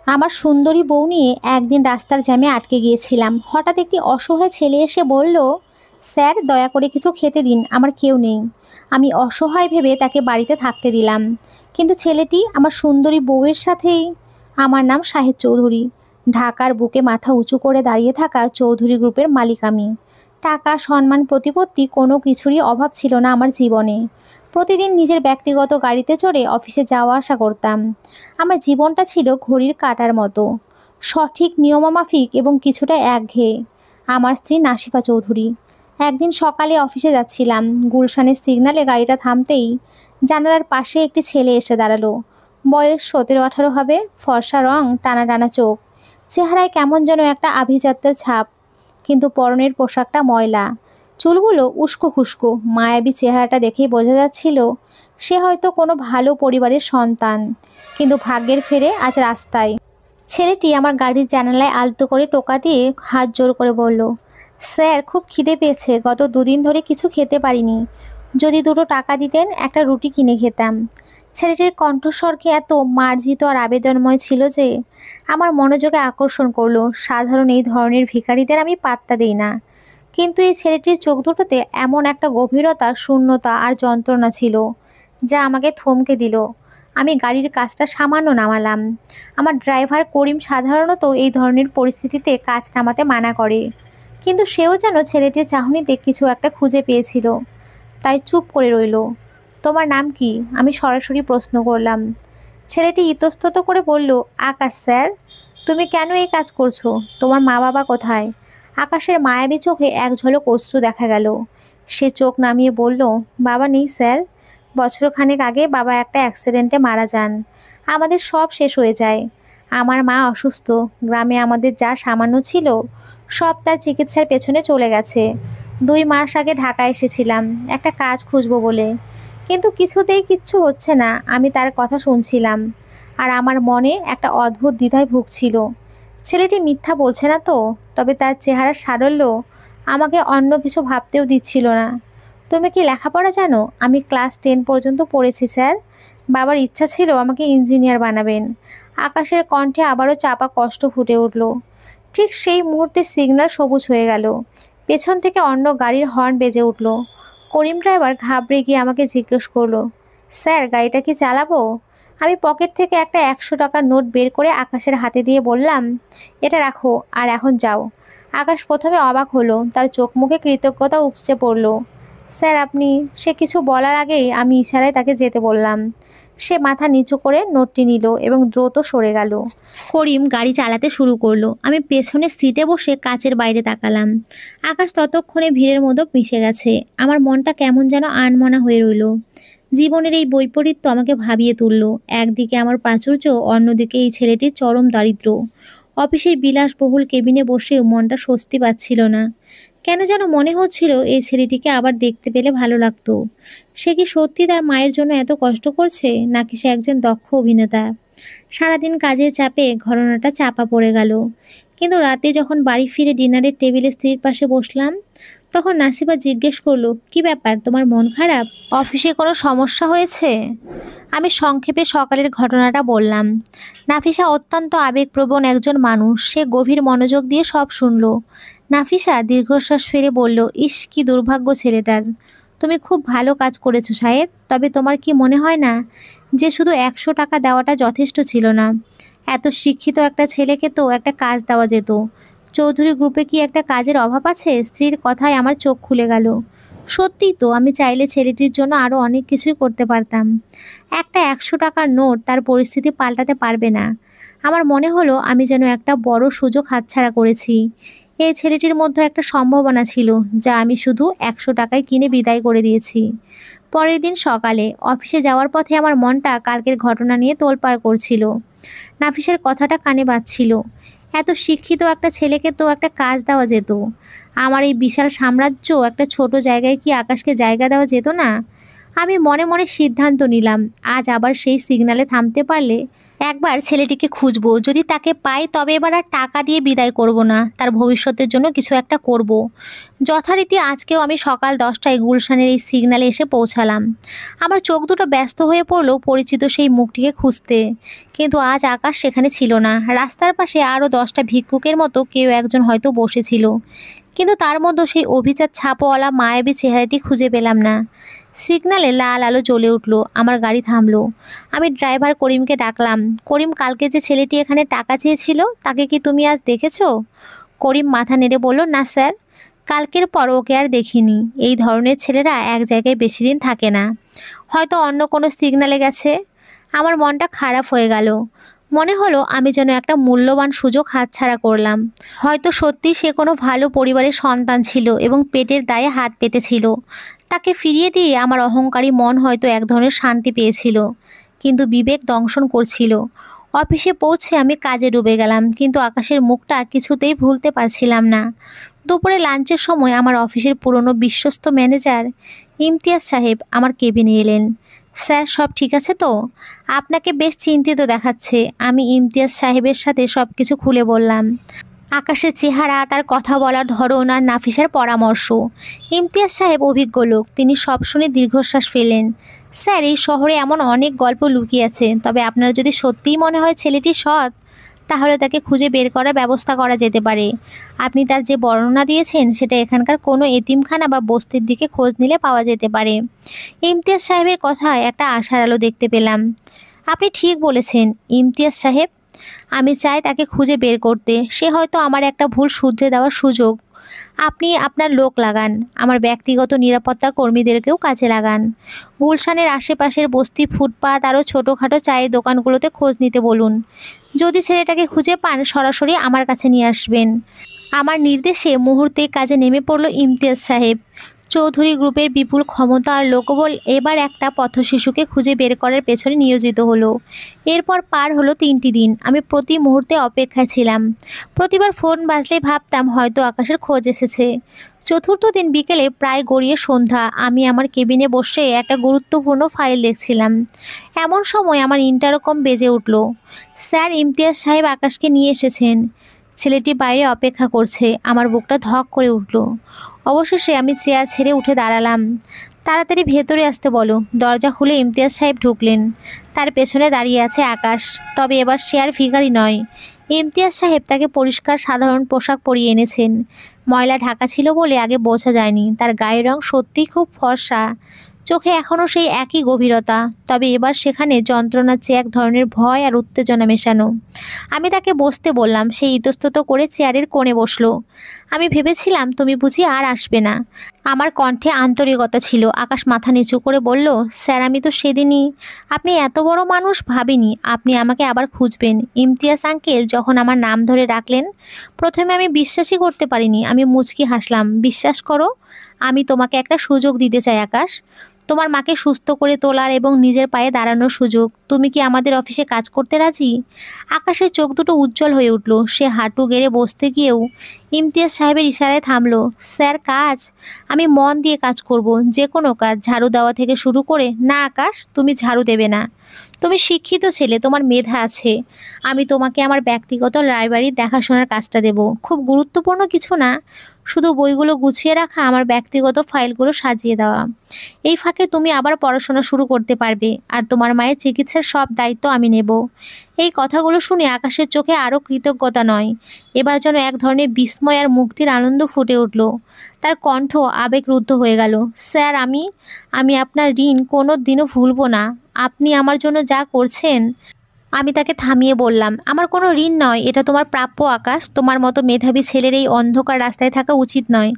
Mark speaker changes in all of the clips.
Speaker 1: আমার সুন্দরী বউ নিয়ে একদিন রাস্তার জ্যামে আটকে গিয়েছিলাম। হঠাৎ একটি অসহায় ছেলে এসে বলল, স্যার দয়া করে কিছু খেতে দিন, আমার কেউ নেই। আমি অসহায় ভেবে তাকে বাড়িতে থাকতে দিলাম, কিন্তু ছেলেটি আমার সুন্দরী বউয়ের সাথেই। আমার নাম শাহেদ চৌধুরী। ঢাকার বুকে মাথা উঁচু করে দাঁড়িয়ে থাকা চৌধুরী গ্রুপের মালিক আমি। টাকা, সম্মান, প্রতিপত্তি কোনো কিছুরই অভাব ছিল না আমার জীবনে। প্রতিদিন নিজের ব্যক্তিগত গাড়িতে চড়ে অফিসে যাওয়া আসা করতাম। আমার জীবনটা ছিল ঘড়ির কাঁটার মতো, সঠিক নিয়মমাফিক এবং কিছুটা একঘেয়ে। আমার স্ত্রী নাসিফা চৌধুরী। একদিন সকালে অফিসে যাচ্ছিলাম, গুলশানের সিগনালে গাড়িটা থামতেই জানালার পাশে একটি ছেলে এসে দাঁড়ালো। বয়স 17-18 হবে, ফর্সা রং, টানা টানা চোখ, চেহারায় কেমন যেন একটা আভিজাত্যের ছাপ, কিন্তু পরনের পোশাকটা ময়লা, চুলগুলো উস্কো খুস্কো। মায়াবী চেহারাটা দেখেই বোঝা যাচ্ছিল সে হয়তো কোনো ভালো পরিবারের সন্তান, কিন্তু ভাগ্যের ফেরে আজ রাস্তায়। ছেলেটি আমার গাড়ির জানালায় আলতো করে টোকা দিয়ে হাত জোর করে বলল, স্যার খুব খিদে পেয়েছে, গত 2 দিন ধরে কিছু খেতে পারিনি, যদি দুটো টাকা দিতেন একটা রুটি কিনে খেতাম। ছেলেটির কণ্ঠস্বরকে এত মার্জিত আর আবেদনময় ছিল যে আমার মনোযোগে আকর্ষণ করলো। সাধারণ এই ধরনের ভিখারিদের আমি পাত্তা দিই না, কিন্তু এই ছেলেটির চোখ দুটোতে এমন একটা গভীরতা, শূন্যতা আর যন্ত্রণা ছিল যা আমাকে থমকে দিল। আমি গাড়ির কাজটা সামান্য নামালাম। আমার ড্রাইভার করিম সাধারণত এই ধরনের পরিস্থিতিতে কাজ নামাতে মানা করে, কিন্তু সেও যেন ছেলেটির চাহনিতে কিছু একটা খুঁজে পেয়েছিল, তাই চুপ করে রইল। তোমার নাম কি, আমি সরাসরি প্রশ্ন করলাম। ছেলেটি ইতস্তত করে বলল, আকাশ স্যার। তুমি কেন এই কাজ করছো? তোমার মা বাবা কোথায়? আকাশের মায়াবী চোখে এক ঝলক অশ্রু দেখা গেল। সে চোখ নামিয়ে বলল, বাবা নেই স্যার। বছরখানেক আগে বাবা একটা অ্যাক্সিডেন্টে মারা যান। আমাদের সব শেষ হয়ে যায়। আমার মা অসুস্থ, গ্রামে আমাদের যা সামান্য ছিল সব তার চিকিৎসার পেছনে চলে গেছে। 2 মাস আগে ঢাকা এসেছিলাম একটা কাজ খুঁজবো বলে, কিন্তু কিছুতেই কিচ্ছু হচ্ছে না। আমি তার কথা শুনছিলাম, আর আমার মনে একটা অদ্ভুত দ্বিধায় ভুগছিল। ছেলেটি মিথ্যা বলছে না তো? তবে তার চেহারার সারল্য আমাকে অন্য কিছু ভাবতেও দিচ্ছিল না। তুমি কি লেখাপড়া জানো? আমি ক্লাস 10 পর্যন্ত পড়েছি স্যার। বাবার ইচ্ছা ছিল আমাকে ইঞ্জিনিয়ার বানাবেন। আকাশের কণ্ঠে আবারও চাপা কষ্ট ফুটে উঠল। ঠিক সেই মুহূর্তে সিগন্যাল সবুজ হয়ে গেল। পেছন থেকে অন্য গাড়ির হর্ন বেজে উঠল। করিম ড্রাইভার ঘাবড়ে গিয়ে আমাকে জিজ্ঞেস করলো, স্যার গাড়িটা কি চালাবো? আমি পকেট থেকে একটা 100 টাকার নোট বের করে আকাশের হাতে দিয়ে বললাম, এটা রাখো আর এখন যাও। আকাশ প্রথমে অবাক হলো, তার চোখ মুখে কৃতজ্ঞতা উপচে পড়ল। স্যার আপনি। সে কিছু বলার আগেই আমি ইশারায় তাকে যেতে বললাম। সে মাথা নিচু করে নোটটি নিল এবং দ্রুত সরে গেল। করিম গাড়ি চালাতে শুরু করলো। আমি পেছনের সিটে বসে কাচের বাইরে তাকালাম। আকাশ ততক্ষণে ভিড়ের মতো মিশে গেছে। আমার মনটা কেমন যেন আনমনা হয়ে রইল। জীবনের এই বৈপরীত্য আমাকে ভাবিয়ে তুলল। একদিকে আমার প্রাচুর্য, অন্যদিকে এই ছেলেটির চরম দারিদ্র্য। অফিসের বিলাসবহুল কেবিনে বসেও মনটা স্বস্তি পাচ্ছিল না। কেন যেন মনে হচ্ছিল এই ছেলেটিকে আবার দেখতে পেলে ভালো লাগতো। সে কি সত্যি তার মায়ের জন্য এত কষ্ট করছে, নাকি সে একজন দক্ষ অভিনেতা? সারাদিন কাজের চাপে ঘটনাটা চাপা পড়ে গেল। কিন্তু রাতে যখন বাড়ি ফিরে ডিনারের টেবিলে স্ত্রীর পাশে বসলাম, তখন নাসিবা জিজ্ঞেস করলো, কি ব্যাপার, তোমার মন খারাপ? অফিসে কোনো সমস্যা হয়েছে? আমি সংক্ষেপে সকালের ঘটনাটা বললাম। নাফিসা অত্যন্ত আবেগপ্রবণ একজন মানুষ। সে গভীর মনোযোগ দিয়ে সব শুনল। নাফিসা দীর্ঘশ্বাস ফেলে বলল, ইস কি দুর্ভাগ্য ছেলেটার। তুমি খুব ভালো কাজ করেছো শাহেদ। তবে তোমার কি মনে হয় না যে শুধু 100 টাকা দেওয়াটা যথেষ্ট ছিল না? এত শিক্ষিত একটা ছেলেকে তো একটা কাজ দেওয়া যেত। চৌধুরী গ্রুপে কি একটা কাজের অভাব আছে? স্ত্রীর কথায় আমার চোখ খুলে গেল। সত্যিই তো, আমি চাইলে ছেলেটির জন্য আরও অনেক কিছুই করতে পারতাম। একটা 100 টাকার নোট তার পরিস্থিতি পাল্টাতে পারবে না। আমার মনে হলো আমি যেন একটা বড় সুযোগ হাতছাড়া করেছি। এই ছেলেটির মধ্যে একটা সম্ভাবনা ছিল যা আমি শুধু 100 টাকায় কিনে বিদায় করে দিয়েছি। পরের দিন সকালে অফিসে যাওয়ার পথে আমার মনটা কালকের ঘটনা নিয়ে তোলপাড় করছিল। নাফিসের কথাটা কানে বাজছিল। এত শিক্ষিত একটা ছেলেকে তো একটা কাজ দেওয়া যেত। আমার এই বিশাল সাম্রাজ্য একটা ছোট জায়গায় কি আকাশকে জায়গা দেওয়া যেত না? আমি মনে মনে সিদ্ধান্ত নিলাম, আজ আবার সেই সিগন্যালে থামতে পারলে একবার ছেলেটিকে খুঁজবো, যদি তাকে পাই তবে এবার আর টাকা দিয়ে বিদায় করব না, তার ভবিষ্যতের জন্য কিছু একটা করব। যথারীতি আজকেও আমি সকাল 10টায় গুলশানের এই সিগন্যালে এসে পৌঁছালাম। আমার চোখ দুটো ব্যস্ত হয়ে পড়লো পরিচিত সেই মুখটিকে খুঁজতে, কিন্তু আজ আকাশ সেখানে ছিল না। রাস্তার পাশে আরও 10টা ভিক্ষুকের মতো কেউ একজন হয়তো বসেছিল, কিন্তু তার মধ্যে সেই অভিজাত ছাপওয়ালা মায়াবী চেহারাটি খুঁজে পেলাম না। সিগন্যালে লাল আলো জ্বলে উঠলো, আমার গাড়ি থামলো। আমি ড্রাইভার করিমকে ডাকলাম। করিম, কালকে যে ছেলেটি এখানে টাকা চেয়েছিল তাকে কি তুমি আজ দেখেছো? করিম মাথা নেড়ে বলল, না স্যার, কালকের পর ওকে আর দেখিনি। এই ধরনের ছেলেরা এক জায়গায় বেশি দিন থাকে না, হয়তো অন্য কোনো সিগন্যালে গেছে। আমার মনটা খারাপ হয়ে গেল। মনে হলো আমি যেন একটা মূল্যবান সুযোগ হাতছাড়া করলাম। হয়তো সত্যি সে কোনো ভালো পরিবারের সন্তান ছিল এবং পেটের দায়ে হাত পেতেছিল। তাকে ফিরিয়ে দিয়ে আমার অহংকারী মন হয়তো এক ধরনের শান্তি পেয়েছিল, কিন্তু বিবেক দংশন করছিল। অফিসে পৌঁছে আমি কাজে ডুবে গেলাম, কিন্তু আকাশের মুখটা কিছুতেই ভুলতে পারছিলাম না। দুপুরে লাঞ্চের সময় আমার অফিসের পুরনো বিশ্বস্ত ম্যানেজার ইমতিয়াজ সাহেব আমার কেবিনে এলেন। স্যার, সব ঠিক আছে তো? আপনাকে বেশ চিন্তিত দেখাচ্ছে। আমি ইমতিয়াজ সাহেবের সাথে সব কিছু খুলে বললাম। আকাশের চেহারা, তার কথা বলার ধরন আর নাফিসার পরামর্শ। ইমতিয়াজ সাহেব অভিজ্ঞ লোক, তিনি সব শুনে দীর্ঘশ্বাস ফেলেন। স্যার, এই শহরে এমন অনেক গল্প লুকিয়ে আছে, তবে আপনার যদি সত্যিই মনে হয় ছেলেটি সৎ, তাহলে তাকে খুঁজে বের করার ব্যবস্থা করা যেতে পারে। আপনি তার যে বর্ণনা দিয়েছেন সেটা এখানকার কোনো এতিমখানা বা বস্তির দিকে খোঁজ নিলে পাওয়া যেতে পারে। ইমতিয়াজ সাহেবের কথায় একটা আশার আলো দেখতে পেলাম। আপনি ঠিক বলেছেন ইমতিয়াজ সাহেব, আমি চাই তাকে খুঁজে বের করতে। সে হয়তো আমার একটা ভুল শুধরে দেওয়ার সুযোগ। আপনি আপনার লোক লাগান, আমার ব্যক্তিগত নিরাপত্তা কর্মীদেরকেও কাজে লাগান। গুলশানের আশেপাশের বস্তি, ফুটপাত, আরও ছোটোখাটো চায়ের দোকানগুলোতে খোঁজ নিতে বলুন। যদি ছেলেটাকে খুঁজে পান সরাসরি আমার কাছে নিয়ে আসবেন। আমার নির্দেশে মুহূর্তে কাজে নেমে পড়ল ইমতিয়াজ সাহেব। চৌধুরী গ্রুপের বিপুল ক্ষমতা আর লোকবল এবার একটা পথশিশুকে খুঁজে বের করার পেছনে নিয়োজিত হলো। এরপর পার হলো 3টি দিন। আমি প্রতি মুহূর্তে অপেক্ষায় ছিলাম। প্রতিবার ফোন বাজলে ভাবতাম হয়তো আকাশের খোঁজ এসেছে। চতুর্থ দিন বিকেলে প্রায় গড়িয়ে সন্ধ্যা, আমি আমার কেবিনে বসে একটা গুরুত্বপূর্ণ ফাইল দেখছিলাম। এমন সময় আমার ইন্টারকম বেজে উঠল। স্যার, ইমতিয়াজ সাহেব আকাশকে নিয়ে এসেছেন। ছেলেটি বাইরে অপেক্ষা করছে। আমার বুকটা ধক করে উঠল। অবশেষে আমি চেয়ার ছেড়ে উঠে দাঁড়ালাম। তাড়াতাড়ি ভেতরে আসতে বলো। দরজা খুলে ইমতিয়াজ সাহেব ঢুকলেন। তার পেছনে দাঁড়িয়ে আছে আকাশ, তবে এবার সে আর ভিখারি নয়। ইমতিয়াজ সাহেব তাকে পরিষ্কার সাধারণ পোশাক পরিয়ে এনেছেন। ময়লা ঢাকা ছিল বলে আগে বোঝা যায়নি। তার গায়ের রং সত্যিই খুব ফর্সা, চোখে এখনও সেই একই গভীরতা, তবে এবার সেখানে যন্ত্রণার চেয়ে এক ধরনের ভয় আর উত্তেজনা মেশানো। আমি তাকে বসতে বললাম। সে ইতস্তত করে চেয়ারের কোণে বসলো। আমি ভেবেছিলাম তুমি বুঝি আর আসবে না। আমার কণ্ঠে আন্তরিকতা ছিল। আকাশ মাথা নিচু করে বলল, স্যার, আমি তো সেদিনই, আপনি এত বড় মানুষ ভাবিনি আপনি আমাকে আবার খুঁজবেন। ইমতিয়াজ আঙ্কেল যখন আমার নাম ধরে ডাকলেন, প্রথমে আমি বিশ্বাসই করতে পারিনি। আমি মুচকি হাসলাম। বিশ্বাস করো, আমি তোমাকে একটা সুযোগ দিতে চাই আকাশ, তোমার মাকে সুস্থ করে তোলার এবং নিজের পায়ে দাঁড়ানোর সুযোগ। তুমি কি আমাদের অফিসে কাজ করতে রাজি? আকাশের চোখ দুটো উজ্জ্বল হয়ে উঠল। সে হাঁটু গেড়ে বসতে গিয়েও ইমতিয়াজ সাহেবের ইশারায় থামলো। স্যার, কাজ? আমি মন দিয়ে কাজ করব, যে কোনো কাজ, ঝাড়ু দেওয়া থেকে শুরু করে। না আকাশ, তুমি ঝাড়ু দেবে না। তুমি শিক্ষিত ছেলে, তোমার মেধা আছে। আমি তোমাকে আমার ব্যক্তিগত লাইব্রেরির দেখাশোনার কাজটা দেব। খুব গুরুত্বপূর্ণ কিছু না, শুধু বইগুলো গুছিয়ে রাখা, আমার ব্যক্তিগত ফাইলগুলো সাজিয়ে দেওয়া। এই ফাঁকে তুমি আবার পড়াশোনা শুরু করতে পারবে, আর তোমার মায়ের চিকিৎসার সব দায়িত্ব আমি নেব। এই কথাগুলো শুনে আকাশের চোখে আরও কৃতজ্ঞতা নয়, এবার যেন এক ধরনের বিস্ময় আর মুক্তির আনন্দ ফুটে উঠল। তার কণ্ঠ আবেগরুদ্ধ হয়ে গেল। স্যার, আমি আপনার ঋণ কোনো দিনও ভুলব না। আপনি আমার জন্য যা করছেন। আমি তাকে থামিয়ে বললাম, আমার কোনো ঋণ নয়, এটা তোমার প্রাপ্য আকাশ। তোমার মতো মেধাবী ছেলের এই অন্ধকার রাস্তায় থাকা উচিত নয়।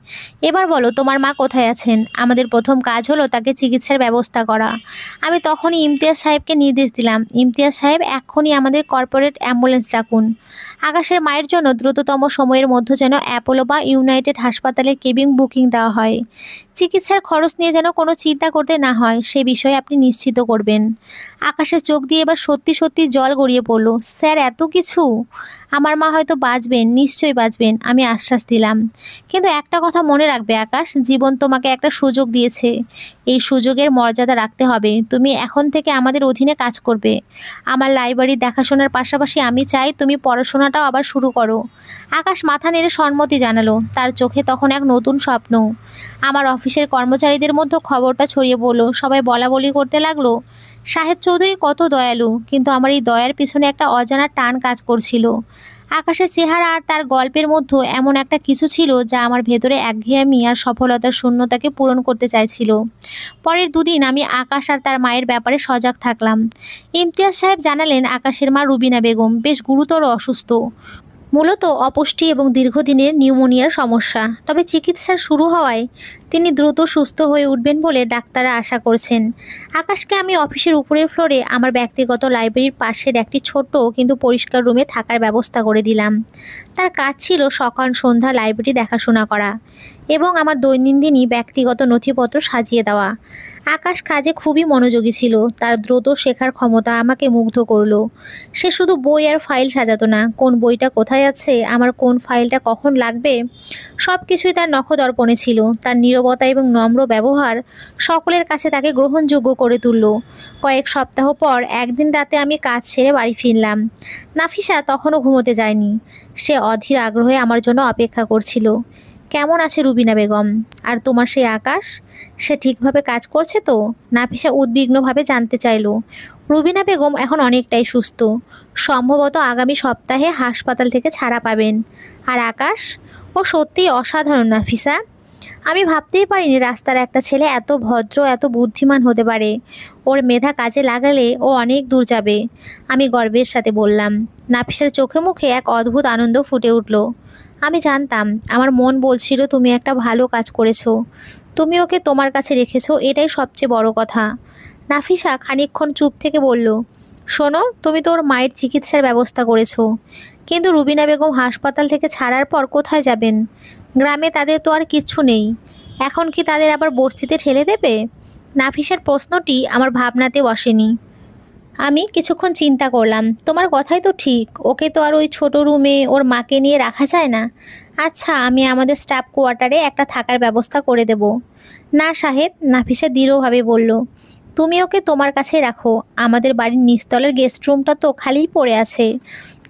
Speaker 1: এবার বলো, তোমার মা কোথায় আছেন? আমাদের প্রথম কাজ হলো তাকে চিকিৎসার ব্যবস্থা করা। আমি তখনই ইমতিয়াজ সাহেবকে নির্দেশ দিলাম, ইমতিয়াজ সাহেব, এক্ষুনি আমাদের কর্পোরেট অ্যাম্বুলেন্স ডাকুন। আকাশের মায়ের জন্য দ্রুততম সময়ের মধ্যে যেন অ্যাপোলো বা ইউনাইটেড হাসপাতালের কেবিন বুকিং দেওয়া হয়। চিকিৎসার খরচ নিয়ে যেন কোনো চিন্তা করতে না হয়, সে বিষয়ে আপনি নিশ্চিত করবেন। আকাশের চোখ দিয়ে এবার সত্যি সত্যি জল গড়িয়ে পড়ল। স্যার, এত কিছু? আমার মা হয়তো বাঁচবেন, নিশ্চয়ই বাঁচবেন, আমি আশ্বাস দিলাম। কিন্তু একটা কথা মনে রাখবে আকাশ, জীবন তোমাকে একটা সুযোগ দিয়েছে। এই সুযোগের মর্যাদা রাখতে হবে। তুমি এখন থেকে আমাদের অধীনে কাজ করবে। আমার লাইব্রেরি দেখাশোনার পাশাপাশি আমি চাই তুমি পড়াশোনাটাও আবার শুরু করো। আকাশ মাথা নেড়ে সম্মতি জানালো। তার চোখে তখন এক নতুন স্বপ্ন। আমার অফিসের কর্মচারীদের মধ্যে খবরটা ছড়িয়ে পড়ল। সবাই বলাবলি করতে লাগলো, শাহেদ চৌধুরী কত দয়ালু। কিন্তু আমার এই দয়ার পিছনে একটা অজানা টান কাজ করছিল। আকাশের চেহারা আর তার গল্পের মধ্যে এমন একটা কিছু ছিল যা আমার ভেতরে একঘেয়েমি আর সফলতার শূন্যতাকে পূরণ করতে চাইছিল। পরের দুদিন আমি আকাশ আর তার মায়ের ব্যাপারে সজাগ থাকলাম। ইমতিয়াজ সাহেব জানালেন আকাশের মা রুবিনা বেগম বেশ গুরুতর অসুস্থ, মূলত অপুষ্টি এবং দীর্ঘদিনের নিউমোনিয়ার সমস্যা। তবে চিকিৎসা শুরু হওয়ায় তিনি দ্রুত সুস্থ হয়ে উঠবেন বলে ডাক্তাররা আশা করছেন। আকাশকে আমি অফিসের উপরের ফ্লোরে আমার ব্যক্তিগত লাইব্রেরির পাশের একটি ছোট্ট কিন্তু পরিষ্কার রুমে থাকার ব্যবস্থা করে দিলাম। তার কাজ ছিল সকাল সন্ধ্যা লাইব্রেরি দেখাশোনা করা এবং আমার দৈনন্দিনই ব্যক্তিগত নথিপত্র সাজিয়ে দেওয়া। আকাশ কাজে খুবই মনোযোগী ছিল। তার দ্রুত শেখার ক্ষমতা আমাকে মুগ্ধ করলো। সে শুধু বই আর ফাইল সাজাতো না, কোন বইটা কোথায় আছে, আমার কোন ফাইলটা কখন লাগবে, সব কিছুই তার নখদর্পণে ছিল। তার নীরবতা এবং নম্র ব্যবহার সকলের কাছে তাকে গ্রহণযোগ্য করে তুলল। কয়েক সপ্তাহ পর একদিন রাতে আমি কাজ ছেড়ে বাড়ি ফিরলাম। নাফিসা তখনও ঘুমোতে যায়নি। সে অধীর আগ্রহে আমার জন্য অপেক্ষা করছিল। কেমন আছে রুবিনা বেগম? আর তোমার সেই আকাশ, সে ঠিকভাবে কাজ করছে তো? নাফিসা উদ্বিগ্নভাবে জানতে চাইল। রুবিনা বেগম এখন অনেকটাই সুস্থ। সম্ভবত আগামী সপ্তাহে হাসপাতাল থেকে ছাড়া পাবেন। আর আকাশ, ও সত্যিই অসাধারণ নাফিসা। আমি ভাবতেই পারিনি রাস্তার একটা ছেলে এত ভদ্র, এত বুদ্ধিমান হতে পারে। ওর মেধা কাজে লাগালে ও অনেক দূর যাবে, আমি গর্বের সাথে বললাম। নাফিসার চোখে মুখে এক অদ্ভুত আনন্দ ফুটে উঠল। আমি জানতাম, আমার মন বলছিল তুমি একটা ভালো কাজ করেছো। তুমি ওকে তোমার কাছে রেখেছো, এটাই সবচেয়ে বড় কথা। নাফিসা খানিকক্ষণ চুপ থেকে বলল, শোনো, তুমি তো ওর মায়ের চিকিৎসার ব্যবস্থা করেছো, কিন্তু রুবিনা বেগম হাসপাতাল থেকে ছাড়ার পর কোথায় যাবেন? গ্রামে তাদের তো আর কিচ্ছু নেই। এখন কি তাদের আবার বস্তিতে ঠেলে দেবে? নাফিসার প্রশ্নটি আমার ভাবনাতে বসেনি। আমি কিছুক্ষণ চিন্তা করলাম। তোমার কথাই তো ঠিক, ওকে তো আর ওই ছোট রুমে ওর মাকে নিয়ে রাখা যায় না। আচ্ছা, আমি আমাদের স্টাফ কোয়ার্টারে একটা থাকার ব্যবস্থা করে দেব। না শাহেদ, নাফিসা দৃঢ়ভাবে বলল, তুমি ওকে তোমার কাছেই রাখো। আমাদের বাড়ির নিচতলের গেস্ট রুমটা তো খালিই পড়ে আছে।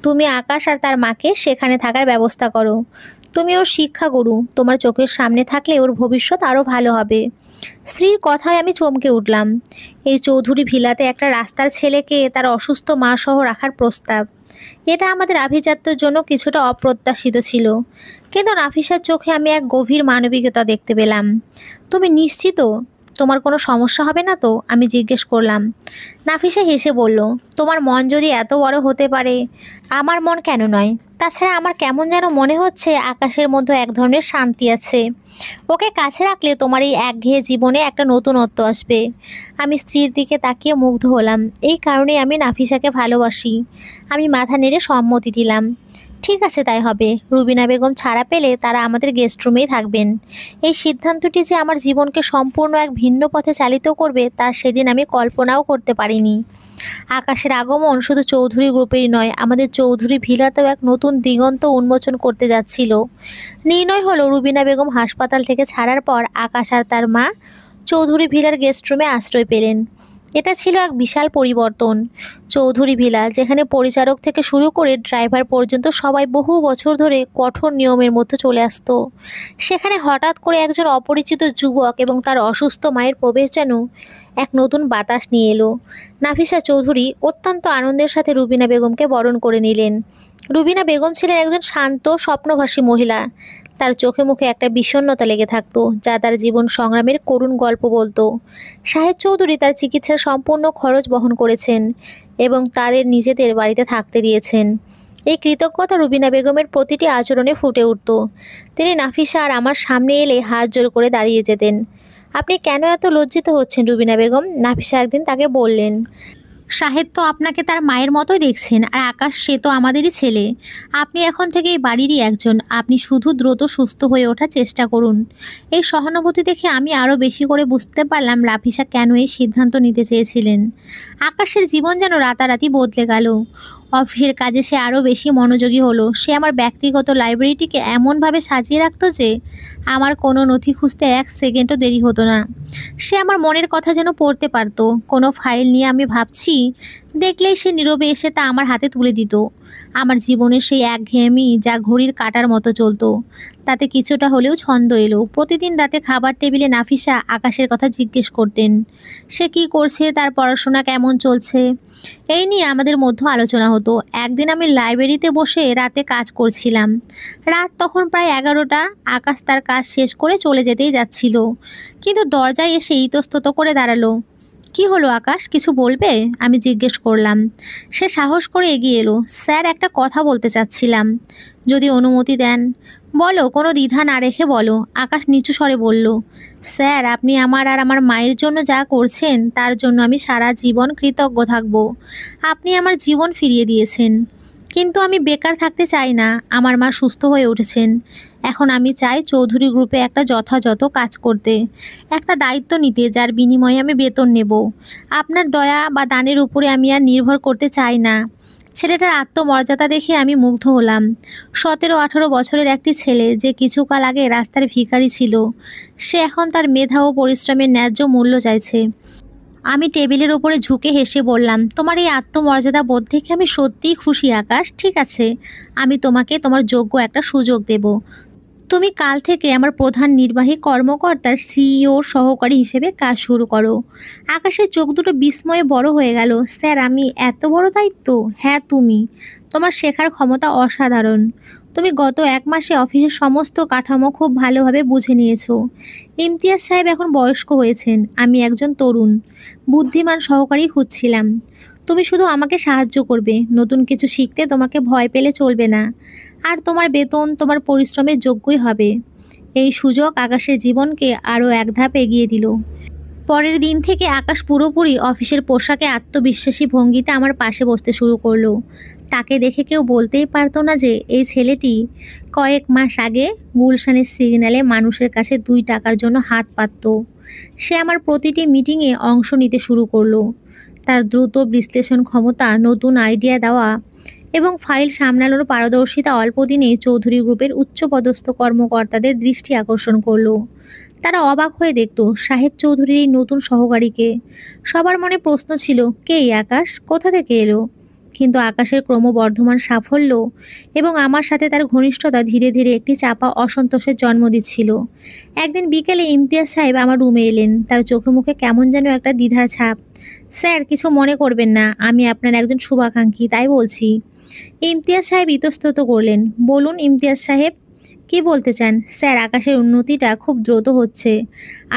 Speaker 1: তুমি আকাশ আর তার মাকে সেখানে থাকার ব্যবস্থা করো। তুমি ওর শিক্ষাগুরু, তোমার চোখের সামনে থাকলে ওর ভবিষ্যৎ আরও ভালো হবে। স্ত্রীর কথায় আমি চমকে উঠলাম। এই চৌধুরী ভিলাতে একটা রাস্তার ছেলেকে তার অসুস্থ মা সহ রাখার প্রস্তাব, এটা আমাদের আভিজাত্যের জন্য কিছুটা অপ্রত্যাশিত ছিল। কিন্তু নাফিসার চোখে আমি এক গভীর মানবিকতা দেখতে পেলাম। তুমি নিশ্চিত তোমার কোনো সমস্যা হবে না তো? আমি জিজ্ঞেস করলাম। নাফিসা হেসে বলল, তোমার মন যদি এত বড় হতে পারে, আমার মন কেন নয়? তাছাড়া আমার কেমন যেন মনে হচ্ছে আকাশের মধ্যে এক ধরনের শান্তি আছে। ওকে কাছে রাখলে তোমার এই একঘেয়ে জীবনে একটা নতুনত্ব আসবে। আমি স্ত্রীর দিকে তাকিয়ে মুগ্ধ হলাম। এই কারণেই আমি নাফিসাকে ভালোবাসি। আমি মাথা নেড়ে সম্মতি দিলাম। ঠিক আছে, তাই হবে। রুবিনা বেগম ছাড়া পেলে তারা আমাদের গেস্ট রুমেই থাকবেন। এই সিদ্ধান্তটি যে আমার জীবনকে সম্পূর্ণ এক ভিন্ন পথে চালিত করবে তা সেদিন আমি কল্পনাও করতে পারিনি। আকাশের আগমন শুধু চৌধুরী গ্রুপেরই নয়, আমাদের চৌধুরী ভিলাতেও এক নতুন দিগন্ত উন্মোচন করতে যাচ্ছিল। নির্ণয় হলো, রুবিনা বেগম হাসপাতাল থেকে ছাড়ার পর আকাশ আর তার মা চৌধুরী ভিলার গেস্ট রুমে আশ্রয় পেলেন। এটা ছিল এক বিশাল পরিবর্তন। চৌধুরী ভিলা, যেখানে পরিচারক থেকে শুরু করে ড্রাইভার পর্যন্ত সবাই বহু বছর ধরে কঠোর নিয়মের মধ্যে চলে আসতো, সেখানে হঠাৎ করে একজন অপরিচিত যুবক এবং তার অসুস্থ মায়ের প্রবেশ যেন এক নতুন বাতাস নিয়ে এলো। নাফিসা চৌধুরী অত্যন্ত আনন্দের সাথে রুবিনা বেগমকে বরণ করে নিলেন। রুবিনা বেগম ছিলেন একজন শান্ত, স্বপ্নভাসী মহিলা। তার চোখে মুখে একটা বিষণ্ণতা লেগে থাকতো, যা তার জীবন সংগ্রামের করুণ গল্প বলতো। শাহেদ চৌধুরী তার চিকিৎসার সম্পূর্ণ খরচ বহন করেছেন এবং তাদের নিজেদের বাড়িতে থাকতে দিয়েছেন। এই কৃতজ্ঞতা রুবিনা বেগমের প্রতিটি আচরণে ফুটে উঠত। তিনি নাফিসা আর আমার সামনে এলে হাত জোর করে দাঁড়িয়ে যেতেন। আপনি কেন এত লজ্জিত হচ্ছেন রুবিনা বেগম? নাফিসা একদিন তাকে বললেন। শাহেদ তো আপনাকে তার মায়ের মতোই দেখছেন, আর আকাশ, সে তো আমাদেরই ছেলে। আপনি এখন থেকে এই বাড়িরই একজন। আপনি শুধু দ্রুত সুস্থ হয়ে ওঠার চেষ্টা করুন। এই সহানুভূতি দেখে আমি আরও বেশি করে বুঝতে পারলাম নাফিসা কেন এই সিদ্ধান্ত নিতে চেয়েছিলেন। আকাশের জীবন যেন রাতারাতি বদলে গেল। অফিসের কাজে সে আরও বেশি মনোযোগী হলো। সে আমার ব্যক্তিগত লাইব্রেরিটিকে এমনভাবে সাজিয়ে রাখতো যে আমার কোনো নথি খুঁজতে 1 সেকেন্ডও দেরি হতো না। সে আমার মনের কথা যেন পড়তে পারতো। কোনো ফাইল নিয়ে আমি ভাবছি, দেখলেই সে নীরবে এসে তা আমার হাতে তুলে দিত। আমার জীবনের সেই একঘেয়েমি যা ঘড়ির কাঁটার মতো চলতো, তাতে কিছুটা হলেও ছন্দ এলো। প্রতিদিন রাতে খাবার টেবিলে নাফিসা আকাশের কথা জিজ্ঞেস করতেন। সে কি করছে, তার পড়াশোনা কেমন চলছে, এই নিয়ে আমাদের মধ্যে আলোচনা হতো। একদিন আমি লাইব্রেরিতে বসে রাতে কাজ করছিলাম। রাত তখন প্রায় 11টা। আকাশ তার কাজ শেষ করে চলে যেতেই যাচ্ছিল, কিন্তু দরজায় এসে ইতস্তত করে দাঁড়ালো। কি হলো আকাশ, কিছু বলবে? আমি জিজ্ঞেস করলাম। সে সাহস করে এগিয়ে এলো। স্যার, একটা কথা বলতে চাচ্ছিলাম, যদি অনুমতি দেন। বলো, কোনো দ্বিধা না রেখে বলো। আকাশ নিচু স্বরে বলল, স্যার, আপনি আমার আর আমার মায়ের জন্য যা করছেন তার জন্য আমি সারা জীবন কৃতজ্ঞ থাকব। আপনি আমার জীবন ফিরিয়ে দিয়েছেন। কিন্তু আমি বেকার থাকতে চাই না। আমার মা সুস্থ হয়ে উঠেছেন। এখন আমি চাই চৌধুরী গ্রুপে একটা যথাযথ কাজ করতে, একটা দায়িত্ব নিতে যার বিনিময়ে আমি বেতন নেব। আপনার দয়া বা দানের উপরে আমি আর নির্ভর করতে চাই না। ছেলেটার আত্মমর্যাদা দেখে আমি মুগ্ধ হলাম। 17-18 বছরের একটি ছেলে যে কিছুকাল আগে রাস্তার ভিখারি ছিল, সে এখন তার মেধা ও পরিশ্রমের ন্যায্য মূল্য চাইছে। আমি টেবিলের উপরে ঝুঁকে হেসে বললাম, তোমার এই আত্মমর্যাদা বোধ দেখে আমি সত্যিই খুশি আকাশ। ঠিক আছে, আমি তোমাকে তোমার যোগ্য একটা সুযোগ দেব। তুমি কাল থেকে আমার প্রধান নির্বাহী কর্মকর্তার সিইওর সহকারী হিসেবে কাজ শুরু করো। আকাশের চোখ দুটো বিস্ময়ে বড় হয়ে গেল। স্যার, আমি এত বড় দায়িত্ব? হ্যাঁ তুমি। তোমার শেখার ক্ষমতা অসাধারণ। তুমি গত 1 মাসে অফিসের সমস্ত কাঠামো খুব ভালোভাবে বুঝে নিয়েছো। ইমতিয়াজ সাহেব এখন বয়স্ক হয়েছেন। আমি একজন তরুণ বুদ্ধিমান সহকারী খুঁজছিলাম। তুমি শুধু আমাকে সাহায্য করবে। নতুন কিছু শিখতে তোমাকে ভয় পেলে চলবে না। আর তোমার বেতন তোমার পরিশ্রমের যোগ্যই হবে। এই সুযোগ আকাশের জীবনকে আরও এক ধাপ এগিয়ে দিল। পরের দিন থেকে আকাশ পুরোপুরি অফিসের পোশাকে আত্মবিশ্বাসী ভঙ্গিতে আমার পাশে বসতে শুরু করলো। তাকে দেখে কেউ বলতেই পারতো না যে এই ছেলেটি কয়েক মাস আগে গুলশানের সিগন্যালে মানুষের কাছে 2 টাকার জন্য হাত পাতত। সে আমার প্রতিটি মিটিংয়ে অংশ নিতে শুরু করলো। তার দ্রুত বিশ্লেষণ ক্ষমতা, নতুন আইডিয়া দেওয়া এবং ফাইল সামলানোর পারদর্শিতা অল্প দিনেই চৌধুরী গ্রুপের উচ্চপদস্থ কর্মকর্তাদের দৃষ্টি আকর্ষণ করলো। তারা অবাক হয়ে দেখত শাহেদ চৌধুরীর এই নতুন সহকারীকে। সবার মনে প্রশ্ন ছিল, কে এই আকাশ, কোথা থেকে এলো? কিন্তু আকাশের ক্রমবর্ধমান সাফল্য এবং আমার সাথে তার ঘনিষ্ঠতা ধীরে ধীরে একটি চাপা অসন্তোষের জন্ম দিচ্ছিল। একদিন বিকেলে ইমতিয়াজ সাহেব আমার রুমে এলেন। তার চোখে মুখে কেমন যেন একটা দ্বিধার ছাপ। স্যার, কিছু মনে করবেন না, আমি আপনার একজন শুভাকাঙ্ক্ষী, তাই বলছি। ইমতিয়াজ সাহেব ইতস্তত করলেন। বলুন ইমতিয়াজ সাহেব, কি বলতে চান? স্যার, আকাশের উন্নতিটা খুব দ্রুত হচ্ছে,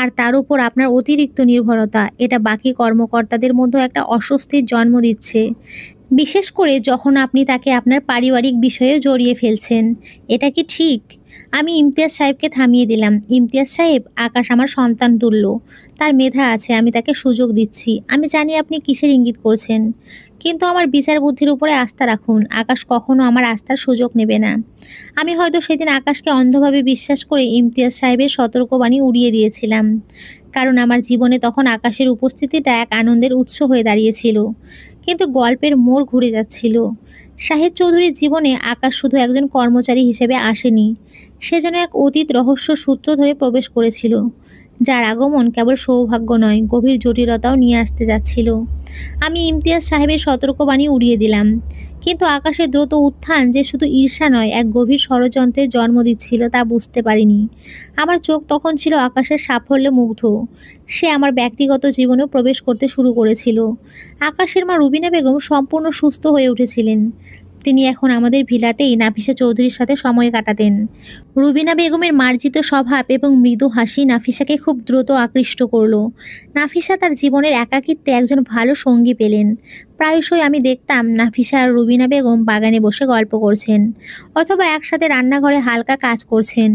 Speaker 1: আর তার উপর আপনার অতিরিক্ত নির্ভরতা এটা বাকি কর্মকর্তাদের মধ্যে একটা অস্বস্তির জন্ম দিচ্ছে, বিশেষ করে যখন আপনি তাকে আপনার পারিবারিক বিষয়ে জড়িয়ে ফেলছেন। এটা কি ঠিক? আমি ইমতিয়াজ সাহেবকে থামিয়ে দিলাম। ইমতিয়াজ সাহেব, আকাশ আমার সন্তান তুল্য। তার মেধা আছে, আমি তাকে সুযোগ দিচ্ছি। আমি জানি আপনি কিসের ইঙ্গিত করছেন, কিন্তু আমার বিচার বুদ্ধির উপরে আস্থা রাখুন। আকাশ কখনো আমার আস্থার সুযোগ নেবে না। আমি হয়তো সেদিন আকাশকে অন্ধভাবে বিশ্বাস করে ইমতিয়াজ সাহেবের সতর্কবাণী উড়িয়ে দিয়েছিলাম, কারণ আমার জীবনে তখন আকাশের উপস্থিতিটা এক আনন্দের উৎস হয়ে দাঁড়িয়েছিল। কিন্তু গল্পের মোড় ঘুরে যাচ্ছিল। শাহেদ চৌধুরীর জীবনে আকাশ শুধু একজন কর্মচারী হিসেবে আসেনি, সে যেন এক অতীত রহস্য সূত্র ধরে প্রবেশ করেছিল, যার আগমন কেবল সৌভাগ্য নয়, গভীর জটিলতাও নিয়ে আসতে যাচ্ছিল। আমি ইমতিয়াজ সাহেবের সতর্কবাণী উড়িয়ে দিলাম, কিন্তু আকাশের দ্রুত উত্থান যে শুধু ঈর্ষা নয়, এক গভীর ষড়যন্ত্রের জন্ম দিচ্ছিল তা বুঝতে পারিনি। আমার চোখ তখন ছিল আকাশের সাফল্যে মুগ্ধ। সে আমার ব্যক্তিগত জীবনেও প্রবেশ করতে শুরু করেছিল। আকাশের মা রুবিনা বেগম সম্পূর্ণ সুস্থ হয়ে উঠেছিলেন। তিনি এখন আমাদের ভিলাতেই নাফিসা চৌধুরীর সাথে সময় কাটাতেন। রুবিনা বেগমের মার্জিত স্বভাব এবং মৃদু হাসি নাফিসাকে খুব দ্রুত আকৃষ্ট করলো। নাফিসা তার জীবনের একাকিত্বে একজন ভালো সঙ্গী পেলেন। প্রায়শই আমি দেখতাম নাফিসা আর রুবিনা বেগম বাগানে বসে গল্প করছেন, অথবা একসাথে রান্নাঘরে হালকা কাজ করছেন।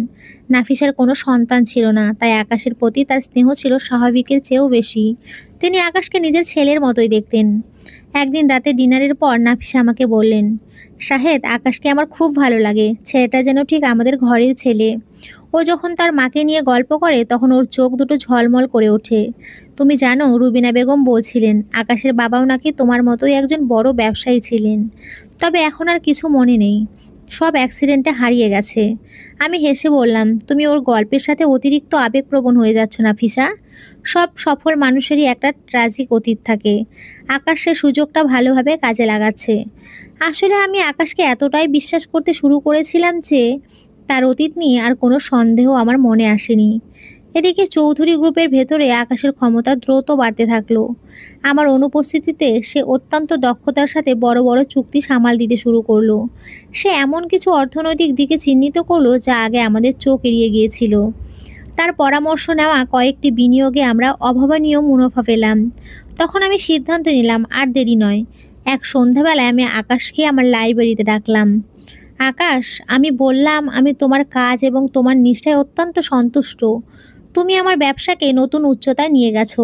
Speaker 1: নাফিসার কোনো সন্তান ছিল না, তাই আকাশের প্রতি তার স্নেহ ছিল স্বাভাবিকের চেয়েও বেশি। তিনি আকাশকে নিজের ছেলের মতোই দেখতেন। একদিন রাতে ডিনারের পর নাফিসা আমাকে বললেন, শাহেদ, আকাশকে আমার খুব ভালো লাগে। ছেলেটা যেন ঠিক আমাদের ঘরের ছেলে। ও যখন তার মাকে নিয়ে গল্প করে তখন ওর চোখ দুটো ঝলমল করে ওঠে। তুমি জানো, রুবিনা বেগম বলছিলেন আকাশের বাবাও নাকি তোমার মতোই একজন বড় ব্যবসায়ী ছিলেন, তবে এখন আর কিছু মনে নেই, সব অ্যাক্সিডেন্টে হারিয়ে গেছে। আমি হেসে বললাম, তুমি ওর গল্পের সাথে অতিরিক্ত আবেগপ্রবণ হয়ে যাচ্ছ নাফিসা। সব সফল মানুষেরই একটা ট্র্যাজিক অতীত থাকে। আকাশ সে সুযোগটা ভালোভাবে কাজে লাগাচ্ছে। আসলে আমি আকাশকে এতটাই বিশ্বাস করতে শুরু করেছিলাম যে তার অতীত নিয়ে আর কোনো সন্দেহ আমার মনে আসেনি। এদিকে চৌধুরী গ্রুপের ভেতরে আকাশের ক্ষমতা দ্রুত বাড়তে থাকলো। আমার অনুপস্থিতিতে সে অত্যন্ত দক্ষতার সাথে বড় বড় চুক্তি সামাল দিতে শুরু করলো। সে এমন কিছু অর্থনৈতিক দিকে চিহ্নিত করলো যা আগে আমাদের চোখ এড়িয়ে গিয়েছিল। তার পরামর্শ নেওয়া কয়েকটি বিনিয়োগে আমরা অভাবনীয় মুনাফা পেলাম। তখন আমি সিদ্ধান্ত নিলাম আর দেরি নয়। এক সন্ধ্যাবেলায় আমি আকাশকে আমার লাইব্রেরিতে ডাকলাম। আকাশ, আমি বললাম, আমি তোমার কাজ এবং তোমার নিষ্ঠায় অত্যন্ত সন্তুষ্ট। তুমি আমার ব্যবসাকে নতুন উচ্চতায় নিয়ে গেছো।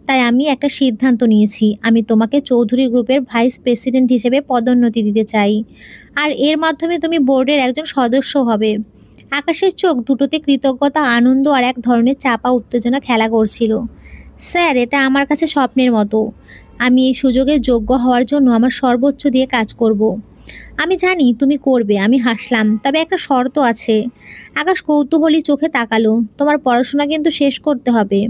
Speaker 1: তাই আমি একটা সিদ্ধান্ত নিয়েছি, আমি তোমাকে চৌধুরী গ্রুপের ভাইস প্রেসিডেন্ট হিসেবে পদোন্নতি দিতে চাই। আর এর মাধ্যমে তুমি বোর্ডের একজন সদস্য হবে। আকাশের চোখ দুটোতে কৃতজ্ঞতা, আনন্দ আর এক ধরনের চাপা উত্তেজনা খেলা করছিল। স্যার, এটা আমার কাছে স্বপ্নের মতো। আমি এই সুযোগের যোগ্য হওয়ার জন্য আমার সর্বোচ্চ দিয়ে কাজ করব। আমি জানি তুমি করবে, আমি হাসলাম। তবে একটা শর্ত আছে। আকাশ কৌতূহলী চোখে তাকালো। তোমার পড়াশোনা কিন্তু শেষ করতে হবে।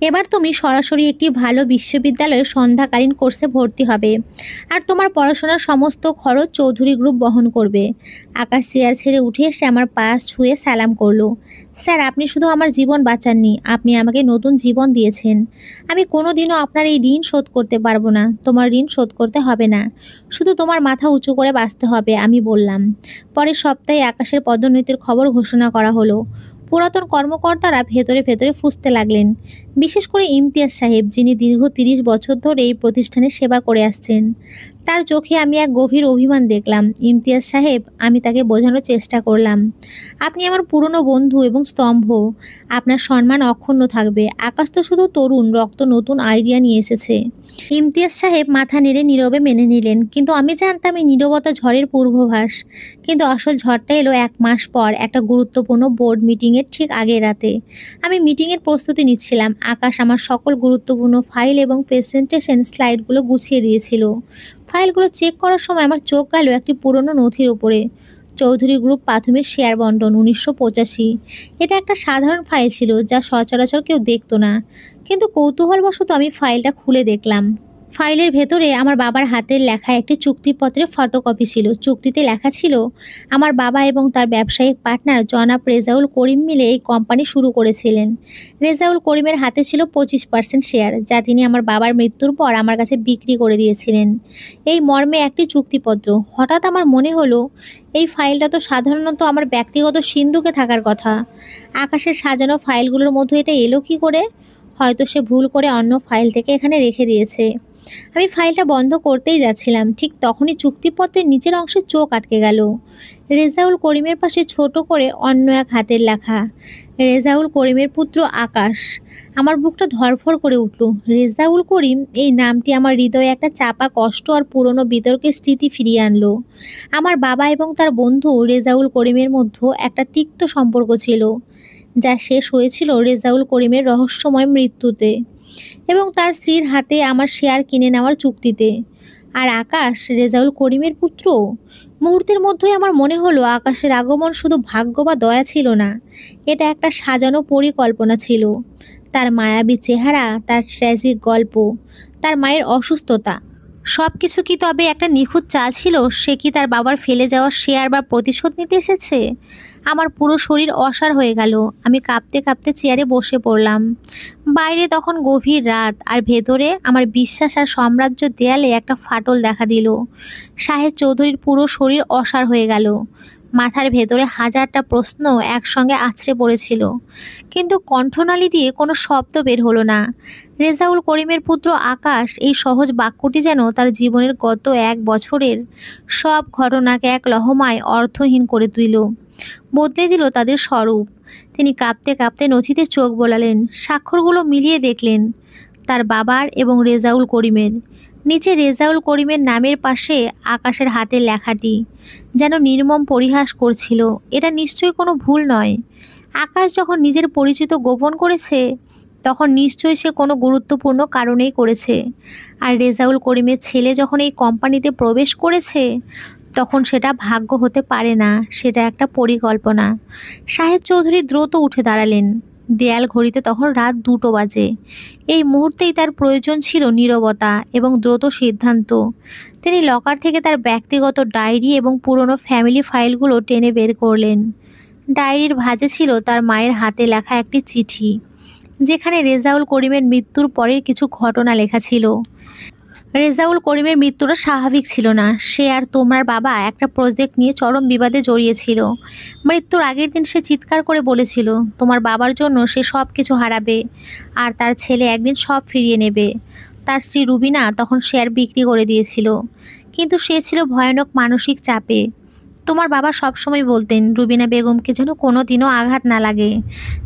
Speaker 1: এবার তুমি সরাসরি একটি ভালো বিশ্ববিদ্যালয়ের সন্ধ্যাকালীন কোর্সে ভর্তি হবে। আর তোমার পড়াশোনার সমস্ত খরচ চৌধুরী গ্রুপ বহন করবে। আকাশ চেয়ার ছেড়ে উঠে এসে আমার পাশ ছুঁয়ে সালাম করলো। স্যার, আপনি শুধু আমার জীবন বাঁচাননি, আপনি আমাকে নতুন জীবন দিয়েছেন। আমি কোনোদিনও আপনার এই ঋণ শোধ করতে পারবো না। তোমার ঋণ শোধ করতে হবে না, শুধু তোমার মাথা উঁচু করে বাঁচতে হবে, আমি বললাম। পরের সপ্তাহে আকাশের পদোন্নতির খবর ঘোষণা করা হলো। পুরাতন কর্মকর্তারা ভেতরে ভেতরে ফুঁসতে লাগলেন, বিশেষ করে ইমতিয়াজ সাহেব, যিনি দীর্ঘ ৩০ বছর ধরে এই প্রতিষ্ঠানে সেবা করে আসছেন। তার চোখে আমি এক গভীর অভিমান দেখলাম। ইমতিয়াজ সাহেব, আমি তাকে বোঝানোর চেষ্টা করলাম, আপনি আমার পুরনো বন্ধু এবং স্তম্ভ। আপনার সম্মান অক্ষুণ্ণ থাকবে। আকাশ তো শুধু তরুণ, রক্ত নতুন আইডিয়া নিয়ে এসেছে। ইমতিয়াজ সাহেব মাথা নেড়ে নীরবে মেনে নিলেন, কিন্তু আমি জানতাম এই নীরবতা ঝড়ের পূর্বাভাস। কিন্তু আসল ঝড়টা এলো ১ মাস পর, একটা গুরুত্বপূর্ণ বোর্ড মিটিংয়ের ঠিক আগের রাতে। আমি মিটিংয়ের প্রস্তুতি নিচ্ছিলাম। আকাশ আমার সকল গুরুত্বপূর্ণ ফাইল এবং প্রেজেন্টেশন স্লাইডগুলো গুছিয়ে দিয়েছিল। ফাইলগুলো চেক করার সময় আমার চোখ গেল একটি পুরনো নথির ওপরে। চৌধুরী গ্রুপ প্রাথমিক শেয়ার বন্টন ১৯৮৫। এটা একটা সাধারণ ফাইল ছিল যা সচরাচর কেউ দেখতো না। কিন্তু কৌতূহলবশত আমি ফাইলটা খুলে দেখলাম। ফাইলের ভেতরে আমার বাবার হাতের লেখা একটি চুক্তিপত্রের ফটোকপি ছিল। চুক্তিতে লেখা ছিল, আমার বাবা এবং তার ব্যবসায়িক পার্টনার জনাব রেজাউল করিম মিলে এই কোম্পানি শুরু করেছিলেন। রেজাউল করিমের হাতে ছিল ২৫% শেয়ার, যা তিনি আমার বাবার মৃত্যুর পর আমার কাছে বিক্রি করে দিয়েছিলেন। এই মর্মে একটি চুক্তিপত্র। হঠাৎ আমার মনে হলো, এই ফাইলটা তো সাধারণত আমার ব্যক্তিগত সিন্ধুকে থাকার কথা। আকাশের সাজানো ফাইলগুলোর মধ্যে এটা এলো কী করে? হয়তো সে ভুল করে অন্য ফাইল থেকে এখানে রেখে দিয়েছে। আমি ফাইলটা বন্ধ করতেই যাচ্ছিলাম, ঠিক তখনই চুক্তিপত্রের নিচের অংশে চোখ আটকে গেল। রেজাউল করিমের পাশে ছোট করে অন্য এক হাতের লেখা, রেজাউল করিমের পুত্র আকাশ। আমার বুকটা ধড়ফড় করে উঠল। রেজাউল করিম, এই নামটি আমার হৃদয়ে একটা চাপা কষ্ট আর পুরনো বিতর্কের স্মৃতি ফিরিয়ে আনলো। আমার বাবা এবং তার বন্ধু রেজাউল করিমের মধ্যে একটা তিক্ত সম্পর্ক ছিল, যা শেষ হয়েছিল রেজাউল করিমের রহস্যময় মৃত্যুতে এবং তার স্ত্রীর হাতে আমার শেয়ার কিনে নেওয়ার চুক্তিতে। আর আকাশ রেজাউল করিমের পুত্র। মুহূর্তের মধ্যেই আমার মনে হলো আকাশের আগমন শুধু ভাগ্য বা দয়া ছিল না, এটা একটা সাজানো পরিকল্পনা ছিল। তার মায়াবী চেহারা, তার ট্র্যাজিক গল্প, তার মায়ের অসুস্থতা, সব কিছু কি তবে একটা নিখুঁত চাল ছিল? সে কি তার বাবার ফেলে যাওয়ার শেয়ার বা প্রতিশোধ নিতে এসেছে? আমার পুরো শরীর অসাড় হয়ে গেল। আমি কাঁপতে কাঁপতে চেয়ারে বসে পড়লাম। বাইরে তখন গভীর রাত, আর ভেতরে আমার বিশ্বাস আর সাম্রাজ্য দেয়ালে একটা ফাটল দেখা দিল। শাহেদ চৌধুরীর পুরো শরীর অসাড় হয়ে গেল। মাথার ভেতরে হাজারটা প্রশ্ন একসঙ্গে আছড়ে পড়েছিল, কিন্তু কণ্ঠনালী দিয়ে কোনো শব্দ বের হলো না। রেজাউল করিমের পুত্র আকাশ, এই সহজ বাক্যটি যেন তার জীবনের গত ১ বছরের সব ঘটনাকে এক লহমায় অর্থহীন করে তুলল, বদলে দিল তাদের স্বরূপ। তিনি কাঁপতে কাঁপতে নথিতে চোখ বোলালেন, স্বাক্ষরগুলো মিলিয়ে দেখলেন, তার বাবার এবং রেজাউল করিমের। নিচে রেজাউল করিমের নামের পাশে আকাশের হাতের লেখাটি যেন নির্মম পরিহাস করছিল। এটা নিশ্চয়ই কোনো ভুল নয়। আকাশ যখন নিজের পরিচিত গোপন করেছে তখন নিশ্চয়ই সে কোনো গুরুত্বপূর্ণ কারণেই করেছে। আর রেজাউল করিমের ছেলে যখন এই কোম্পানিতে প্রবেশ করেছে তখন সেটা ভাগ্য হতে পারে না, সেটা একটা পরিকল্পনা। শাহেদ চৌধুরী দ্রুত উঠে দাঁড়ালেন। দেয়াল ঘড়িতে তখন রাত 2টো বাজে। এই মুহূর্তেই তার প্রয়োজন ছিল নীরবতা এবং দ্রুত সিদ্ধান্ত। তিনি লকার থেকে তার ব্যক্তিগত ডায়েরি এবং পুরনো ফ্যামিলি ফাইলগুলো টেনে বের করলেন। ডায়েরির ভাঁজে ছিল তার মায়ের হাতে লেখা একটি চিঠি, যেখানে রেজাউল করিমের মৃত্যুর পরের কিছু ঘটনা লেখা ছিল। রেজাউল করিমের মৃত্যুটা স্বাভাবিক ছিল না। সে আর তোমার বাবা একটা প্রজেক্ট নিয়ে চরম বিবাদে জড়িয়েছিল। মৃত্যুর আগের দিন সে চিৎকার করে বলেছিল তোমার বাবার জন্য সে সব কিছু হারাবে আর তার ছেলে একদিন সব ফিরিয়ে নেবে। তার স্ত্রী রুবিনা তখন শেয়ার বিক্রি করে দিয়েছিল, কিন্তু সে ছিল ভয়ানক মানসিক চাপে। তোমার বাবা সবসময় বলতেন রুবিনা বেগমকে যেন কোনো দিনও আঘাত না লাগে।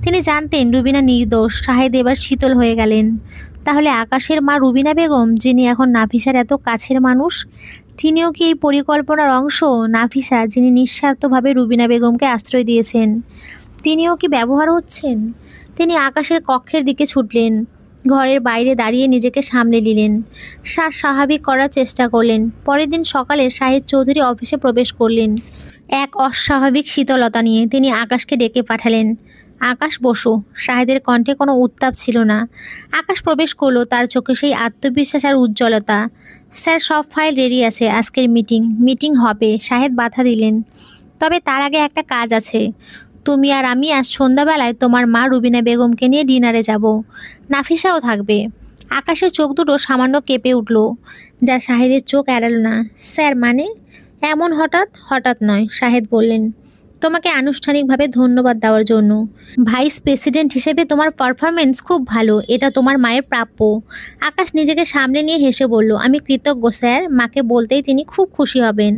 Speaker 1: তিনি জানতেন রুবিনা নির্দোষ। শাহেদ এবার শীতল হয়ে গেলেন। তাহলে আকাশের মা রুবিনা বেগম, যিনি এখন নাফিসার এত কাছের মানুষ, তিনিও কি এই পরিকল্পনার অংশ? নাফিসা, যিনি নিঃস্বার্থভাবে রুবিনা বেগমকে আশ্রয় দিয়েছেন, তিনিও কি ব্যবহার হচ্ছেন? তিনি আকাশের কক্ষের দিকে ছুটলেন। ঘরের বাইরে দাঁড়িয়ে নিজেকে সামলে নিলেন। শ্বাস স্বাভাবিক করার চেষ্টা করলেন। পরের দিন সকালে শাহেদ চৌধুরী অফিসে প্রবেশ করলেন। এক অস্বাভাবিক শীতলতা নিয়ে তিনি আকাশকে ডেকে পাঠালেন। আকাশ, বসো। শাহেদের কণ্ঠে কোনো উত্তাপ ছিল না। আকাশ প্রবেশ করলো, তার চোখে সেই আত্মবিশ্বাস আর উজ্জ্বলতা। স্যার, সব ফাইল রেডি আছে। আজকের মিটিং হবে। শাহেদ বাধা দিলেন। তবে তার আগে একটা কাজ আছে। তুমি আর আমি আজ সন্ধ্যাবেলায় তোমার মা রুবিনা বেগমকে নিয়ে ডিনারে যাব। নাফিসাও থাকবে। আকাশের চোখ দুটো সামান্য কেঁপে উঠল, যা শাহেদের চোখ এড়ালো না। স্যার, মানে? এমন হঠাৎ নয়, শাহেদ বললেন। তোমাকে আনুষ্ঠানিকভাবে ধন্যবাদ দেওয়ার জন্য। ভাইস প্রেসিডেন্ট হিসেবে তোমার পারফরমেন্স খুব ভালো, এটা তোমার মায়ের প্রাপ্য। আকাশ নিজেকে সামনে নিয়ে হেসে বলল, আমি কৃতজ্ঞ স্যার। মাকে বলতেই তিনি খুব খুশি হবেন।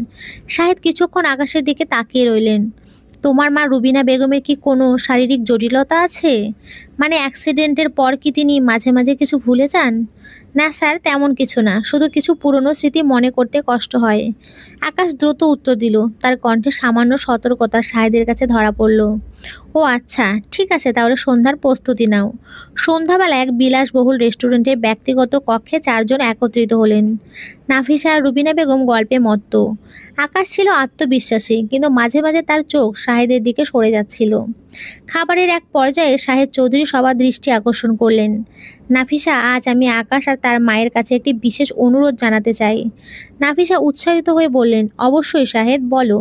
Speaker 1: শাহেদ কিছুক্ষণ আকাশের দিকে তাকিয়ে রইলেন। তোমার মা রুবিনা বেগমের কি কোনো শারীরিক জটিলতা আছে? মানে অ্যাক্সিডেন্টের পর কি তিনি মাঝে মাঝে কিছু ভুলে যান? না স্যার, তেমন কিছু না, শুধু কিছু পুরনো স্মৃতি মনে করতে কষ্ট হয়। আকাশ দ্রুত উত্তর দিল। তার কণ্ঠে সামান্য সতর্কতা শাহেদের কাছে ধরা পড়ল। ও আচ্ছা, ঠিক আছে, তাহলে সন্ধ্যার প্রস্তুতি নাও। সন্ধ্যাবেলা এক বিলাসবহুল রেস্টুরেন্টের ব্যক্তিগত কক্ষে 4জন একত্রিত হলেন। নাফিসা আর রুবিনা বেগম গল্পে মত্ত। আকাশ ছিল আত্মবিশ্বাসী, কিন্তু মাঝে মাঝে তার চোখ শাহেদের দিকে সরে যাচ্ছিল। খাবারের এক পর্যায়ে শাহেদ চৌধুরী সবার দৃষ্টি আকর্ষণ করলেন। নাফিসা, আজ আমি আকাশ আর তার মায়ের কাছে একটি বিশেষ অনুরোধ জানাতে চাই। নাফিসা উৎসাহিত হয়ে বললেন, অবশ্যই শাহেদ, বলো।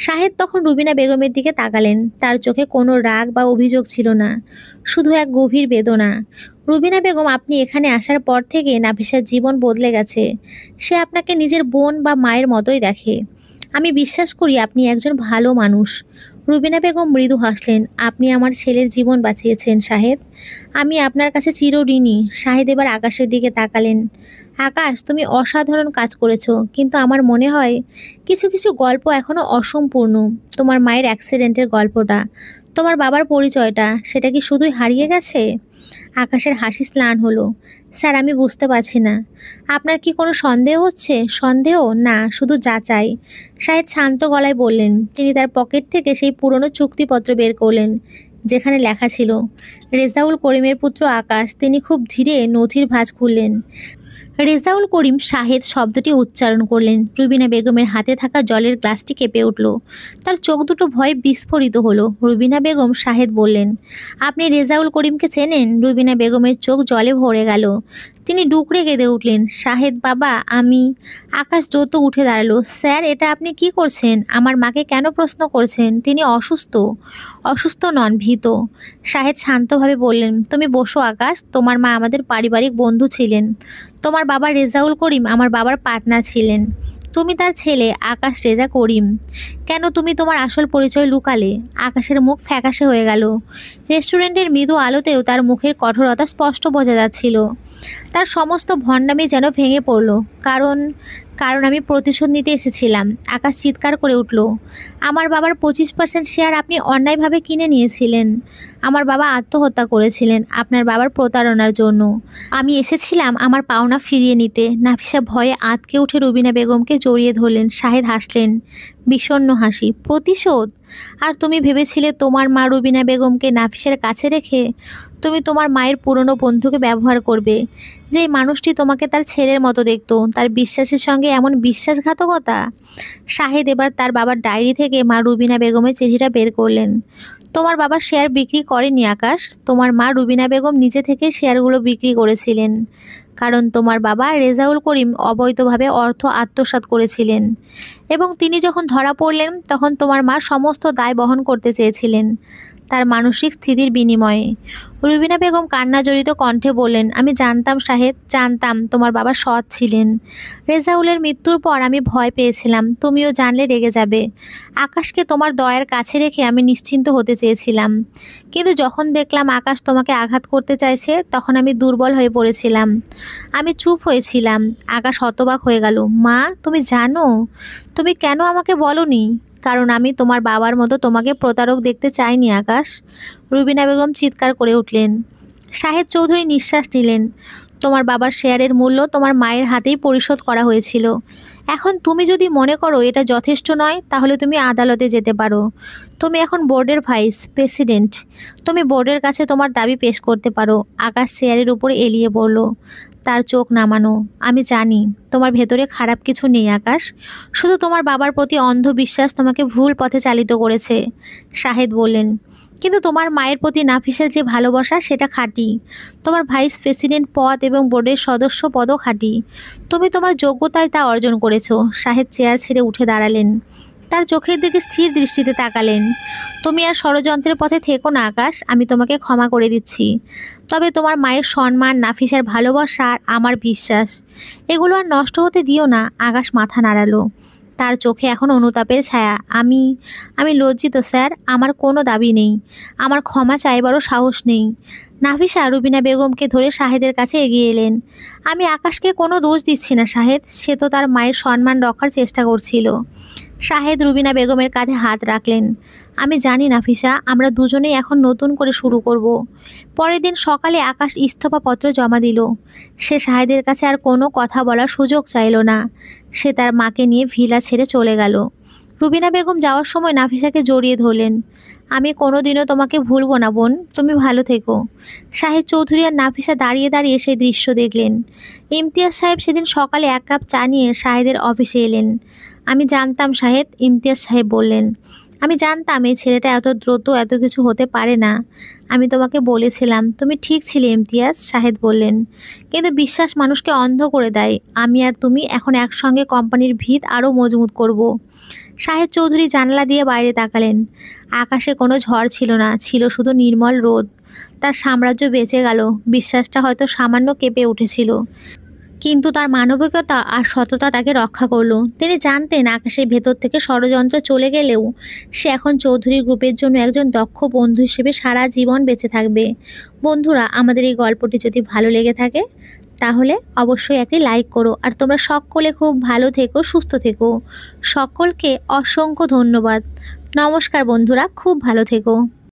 Speaker 1: শাহেদ তখন রুবিনা বেগমের দিকে তাকালেন। তার চোখে কোনো রাগ বা অভিযোগ ছিল না, শুধু এক গভীর বেদনা। রুবিনা বেগম, আপনি এখানে আসার পর থেকে নাফিসার জীবন বদলে গেছে। সে আপনাকে নিজের বোন বা মায়ের মতোই দেখে। আমি বিশ্বাস করি আপনি একজন ভালো মানুষ। রুবিনা বেগম মৃদু হাসলেন। আপনি আমার ছেলের জীবন বাঁচিয়েছেন শাহেদ। আমি আপনার কাছে চিরঋণী। শাহেদ এবার আকাশের দিকে তাকালেন। আকাশ, তুমি অসাধারণ কাজ করেছো, কিন্তু আমার মনে হয় কিছু কিছু গল্প এখনো অসম্পূর্ণ। তোমার মায়ের অ্যাক্সিডেন্টের গল্পটা, তোমার বাবার পরিচয়টা, সেটা কি শুধুই হারিয়ে গেছে? আকাশের হাসি স্নান হলো। স্যার, আমি বুঝতে পারছি না। আপনার কি কোনো সন্দেহ হচ্ছে? সন্দেহ না, শুধু যাচাই। শাহেদ শান্ত গলায় বললেন। তিনি তার পকেট থেকে সেই পুরনো চুক্তিপত্র বের করলেন, যেখানে লেখা ছিল রেজাউল করিমের পুত্র আকাশ। তিনি খুব ধীরে নথির ভাঁজ খুললেন। রেজাউল করিম, শাহেদ শব্দটি উচ্চারণ করলেন। রুবিনা বেগমের হাতে থাকা জলের গ্লাসটি কেঁপে উঠল। তার চোখ দুটো ভয়ে বিস্ফোরিত হলো। রুবিনা বেগম, শাহেদ বললেন, আপনি রেজাউল করিমকে চেনেন? রুবিনা বেগমের চোখ জলে ভরে গেল। তিনি ডুকরে কেঁদে উঠলেন। শাহেদ বাবা, আমি। আকাশ দ্রুত উঠে দাঁড়ালো। স্যার, এটা আপনি কি করছেন? আমার মাকে কেন প্রশ্ন করছেন? তিনি অসুস্থ। অসুস্থ নন, ভীত। শাহেদ শান্তভাবে বললেন, তুমি বসো আকাশ। তোমার মা আমাদের পারিবারিক বন্ধু ছিলেন। তোমার বাবা রেজাউল করিম আমার বাবার পার্টনার ছিলেন। তুমি তার ছেলে আকাশ রেজা করিম। কেন তুমি তোমার আসল পরিচয় লুকালে? আকাশের মুখ ফ্যাকাশে হয়ে গেল। রেস্টুরেন্টের মৃদু আলোতেও তার মুখের কঠোরতা স্পষ্ট বোঝা যাচ্ছিল। তার সমস্ত ভণ্ডামি যেন ভেঙে পড়ল। কারণ আমি প্রতিশোধ নিতে এসেছিলাম। আকাশ চিৎকার করে উঠল, আমার বাবার 25% শেয়ার আপনি অন্যায়ভাবে কিনে নিয়েছিলেন। আমার বাবা আত্মহত্যা করেছিলেন আপনার বাবার প্রতারণার জন্য। আমি এসেছিলাম আমার পাওনা ফিরিয়ে নিতে। নাফিসা ভয়ে আঁতকে উঠে রুবিনা বেগমকে জড়িয়ে ধরলেন। শাহেদ হাসলেন, বিষণ্ণ হাসি। প্রতিশোধ? আর তুমি ভেবেছিলে তোমার মা রুবিনা বেগমকে নাফিসের কাছে রেখে তুমি তোমার মায়ের পুরনো বন্ধুকে ব্যবহার করবে, যেই মানুষটি তোমাকে তার ছেলের মতো দেখতো, তার বিশ্বাসের সঙ্গে এমন বিশ্বাসঘাতকতা। শাহেদ এবার তার বাবার ডায়েরি থেকে মা রুবিনা বেগমের চিঠিটা বের করলেন। তোমার বাবা শেয়ার বিক্রি করেনি আকাশ, তোমার মা রুবিনা বেগম নিজে থেকে শেয়ারগুলো বিক্রি করেছিলেন, কারণ তোমার বাবা রেজাউল করিম অবৈধভাবে অর্থ আত্মসাৎ করেছিলেন এবং তিনি যখন ধরা পড়লেন তখন তোমার মা সমস্ত দায় বহন করতে চেয়েছিলেন তার মানসিক স্থিতির বিনিময়ে। রুবিনা বেগম কান্নাজড়িত কণ্ঠে বললেন, আমি জানতাম শাহেদ, জানতাম তোমার বাবা সৎ ছিলেন। রেজাউলের মৃত্যুর পর আমি ভয় পেয়েছিলাম তুমিও জানলে রেগে যাবে। আকাশকে তোমার দয়ার কাছে রেখে আমি নিশ্চিন্ত হতে চেয়েছিলাম, কিন্তু যখন দেখলাম আকাশ তোমাকে আঘাত করতে চাইছে তখন আমি দুর্বল হয়ে পড়েছিলাম। আমি চুপ হয়েছিলাম। আকাশ হতবাক হয়ে গেল। মা, তুমি জানো তুমি কেন আমাকে বলনি? কারণ আমি তোমার বাবার মতো তোমাকে প্রতারক দেখতে চাইনি আকাশ। রুবিনা বেগম চিৎকার করে উঠলেন। শাহেদ চৌধুরী নিঃশ্বাস নিলেন। তোমার বাবার শেয়ারের মূল্য তোমার মায়ের হাতেই পরিশোধ করা হয়েছিল। এখন তুমি যদি মনে করো এটা যথেষ্ট নয় তাহলে তুমি আদালতে যেতে পারো। তুমি এখন বোর্ডের ভাইস প্রেসিডেন্ট, তুমি বোর্ডের কাছে তোমার দাবি পেশ করতে পারো। আকাশ চেয়ারের উপর এলিয়ে পড়ল, তার চোখ নামানো। আমি জানি তোমার ভেতরে খারাপ কিছু নেই আকাশ, শুধু তোমার বাবার প্রতি অন্ধবিশ্বাস তোমাকে ভুল পথে চালিত করেছে। শাহেদ বললেন, কিন্তু তোমার মায়ের প্রতি নাফিসের যে ভালোবাসা সেটা খাঁটি। তোমার ভাইস প্রেসিডেন্ট পদ এবং বোর্ডের সদস্য পদও খাঁটি। তুমি তোমার যোগ্যতায় তা অর্জন করেছো। শাহেদ চেয়ার ছেড়ে উঠে দাঁড়ালেন, তার চোখের দিকে স্থির দৃষ্টিতে তাকালেন। তুমি আর ষড়যন্ত্রের পথে থেকো না আকাশ, আমি তোমাকে ক্ষমা করে দিচ্ছি। তবে তোমার মায়ের সম্মান, নাফিসার ভালোবাসা আর আমার বিশ্বাস, এগুলো আর নষ্ট হতে দিও না। আকাশ মাথা নাড়ালো, তার চোখে এখন অনুতাপের ছায়া। আমি আমি লজ্জিত স্যার, আমার কোনো দাবি নেই, আমার ক্ষমা চাইবারও সাহস নেই। নাফিসা রুবিনা বেগমকে ধরে শাহেদের কাছে এগিয়ে এলেন। আমি আকাশকে কোনো দোষ দিচ্ছি না শাহেদ, সে তো তার মায়ের সম্মান রক্ষার চেষ্টা করছিল। শাহেদ রুবিনা বেগমের কাঁধে হাত রাখলেন। আমি জানি নাফিসা, আমরা দুজনেই এখন নতুন করে শুরু করব। পরের দিন সকালে আকাশ ইস্তফাপত্র জমা দিল। সে শাহেদের কাছে আর কোনো কথা বলার সুযোগ চাইল না। সে তার মাকে নিয়ে ভিলা ছেড়ে চলে গেল। রুবিনা বেগম যাওয়ার সময় নাফিসাকে জড়িয়ে ধরলেন। আমি কোনোদিনও তোমাকে ভুলব না বোন, তুমি ভালো থেকো। শাহেদ চৌধুরী আর নাফিসা দাঁড়িয়ে দাঁড়িয়ে সেই দৃশ্য দেখলেন। ইমতিয়াজ সাহেব সেদিন সকালে 1 কাপ চা নিয়ে শাহেদের অফিসে এলেন। আমি জানতাম শাহেদ, ইমতিয়াজ সাহেব বললেন, আমি জানতাম এই ছেলেটা এত দ্রুত এত কিছু হতে পারে না। আমি তোমাকে বলেছিলাম। তুমি ঠিক ছিলে ইমতিয়াজ, শাহেদ বললেন, কিন্তু বিশ্বাস মানুষকে অন্ধ করে দেয়। আমি আর তুমি এখন একসঙ্গে কোম্পানির ভিত আরও মজবুত করব। শাহেদ চৌধুরী জানালা দিয়ে বাইরে তাকালেন। আকাশে কোনো ঝড় ছিল না, ছিল শুধু নির্মল রোদ। তার সাম্রাজ্য বেঁচে গেল। বিশ্বাসটা হয়তো সামান্য কেঁপে উঠেছিল, কিন্তু তার মানবিকতা আর সততা তাকে রক্ষা করলো। তিনি জানতেন আকাশের ভেতর থেকে ষড়যন্ত্র চলে গেলেও সে এখন চৌধুরী গ্রুপের জন্য একজন দক্ষ বন্ধু হিসেবে সারা জীবন বেঁচে থাকবে। বন্ধুরা, আমাদের এই গল্পটি যদি ভালো লেগে থাকে তাহলে অবশ্যই একটি লাইক করো। আর তোমরা সকলে খুব ভালো থেকো, সুস্থ থেকো। সকলকে অসংখ্য ধন্যবাদ। নমস্কার বন্ধুরা, খুব ভালো থেকো।